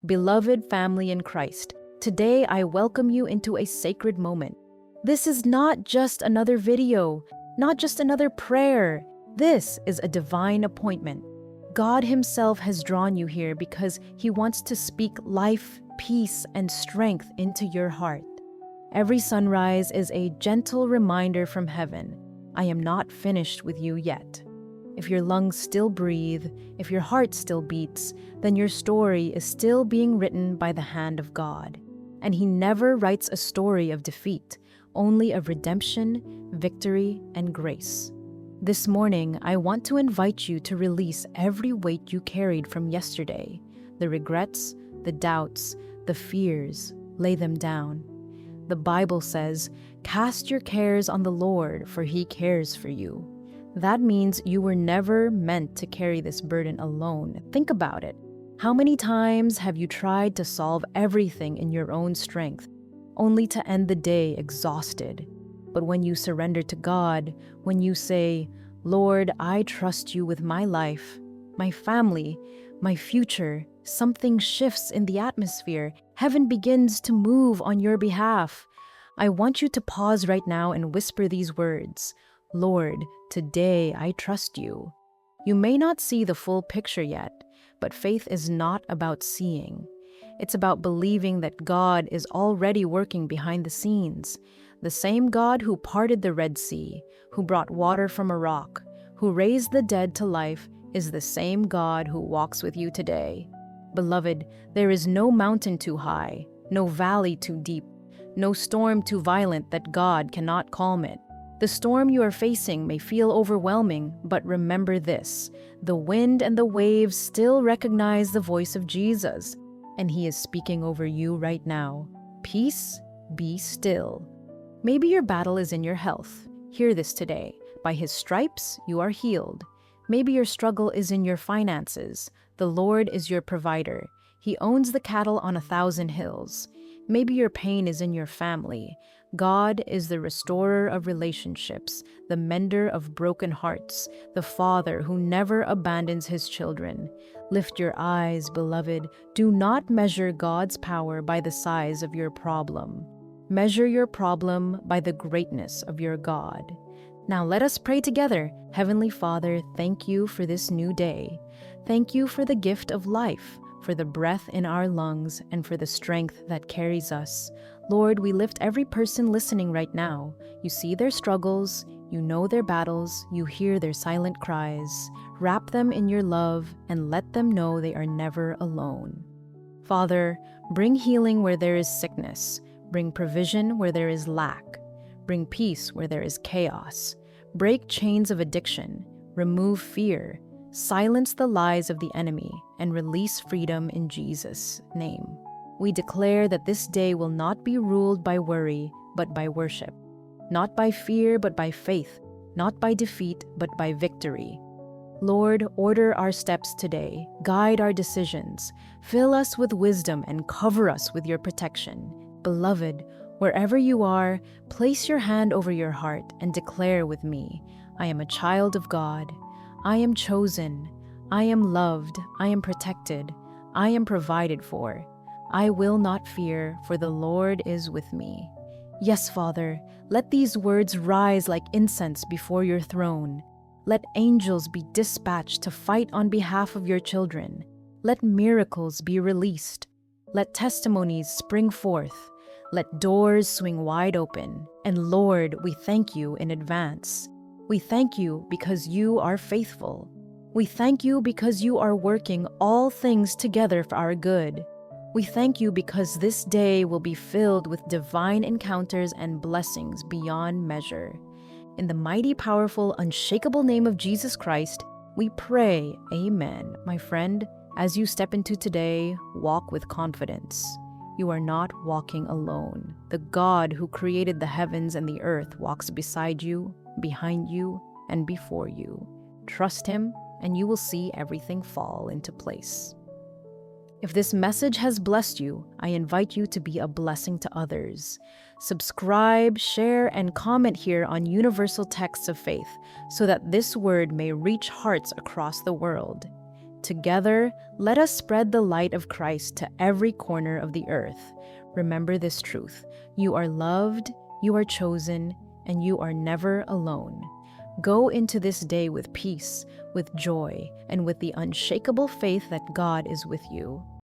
Beloved family in Christ, today I welcome you into a sacred moment. This is not just another video, not just another prayer. This is a divine appointment. God Himself has drawn you here because He wants to speak life, peace, and strength into your heart. Every sunrise is a gentle reminder from heaven. I am not finished with you yet. If your lungs still breathe, if your heart still beats, then your story is still being written by the hand of God. And He never writes a story of defeat, only of redemption, victory, and grace. This morning, I want to invite you to release every weight you carried from yesterday, the regrets, the doubts, the fears. Lay them down. The Bible says, "Cast your cares on the Lord, for He cares for you." That means you were never meant to carry this burden alone. Think about it. How many times have you tried to solve everything in your own strength, only to end the day exhausted? But when you surrender to God, when you say, "Lord, I trust you with my life, my family, my future," something shifts in the atmosphere. Heaven begins to move on your behalf. I want you to pause right now and whisper these words. Lord, today I trust you. You may not see the full picture yet, but faith is not about seeing. It's about believing that God is already working behind the scenes. The same God who parted the Red Sea, who brought water from a rock, who raised the dead to life, is the same God who walks with you today. Beloved, there is no mountain too high, no valley too deep, no storm too violent that God cannot calm it. The storm you are facing may feel overwhelming, but remember this: the wind and the waves still recognize the voice of Jesus, and He is speaking over you right now. Peace, be still. Maybe your battle is in your health. Hear this today. By His stripes, you are healed. Maybe your struggle is in your finances. The Lord is your provider. He owns the cattle on 1,000 hills. Maybe your pain is in your family. God is the restorer of relationships, the mender of broken hearts, the Father who never abandons His children. Lift your eyes, beloved. Do not measure God's power by the size of your problem. Measure your problem by the greatness of your God. Now let us pray together. Heavenly Father, thank you for this new day. Thank you for the gift of life, for the breath in our lungs, and for the strength that carries us. Lord, we lift every person listening right now. You see their struggles, you know their battles, you hear their silent cries. Wrap them in your love and let them know they are never alone. Father, bring healing where there is sickness. Bring provision where there is lack. Bring peace where there is chaos. Break chains of addiction. Remove fear. Silence the lies of the enemy and release freedom in Jesus' name. We declare that this day will not be ruled by worry, but by worship. Not by fear, but by faith. Not by defeat, but by victory. Lord, order our steps today. Guide our decisions. Fill us with wisdom and cover us with your protection. Beloved, wherever you are, place your hand over your heart and declare with me, I am a child of God. I am chosen. I am loved. I am protected. I am provided for. I will not fear, for the Lord is with me. Yes, Father, let these words rise like incense before your throne. Let angels be dispatched to fight on behalf of your children. Let miracles be released. Let testimonies spring forth. Let doors swing wide open. And Lord, we thank you in advance. We thank you because you are faithful. We thank you because you are working all things together for our good. We thank you because this day will be filled with divine encounters and blessings beyond measure. In the mighty, powerful, unshakable name of Jesus Christ, we pray, Amen. My friend, as you step into today, walk with confidence. You are not walking alone. The God who created the heavens and the earth walks beside you, behind you, and before you. Trust Him, and you will see everything fall into place. If this message has blessed you, I invite you to be a blessing to others. Subscribe, share, and comment here on Universal Texts of Faith so that this word may reach hearts across the world. Together, let us spread the light of Christ to every corner of the earth. Remember this truth: you are loved, you are chosen, and you are never alone. Go into this day with peace, with joy, and with the unshakable faith that God is with you.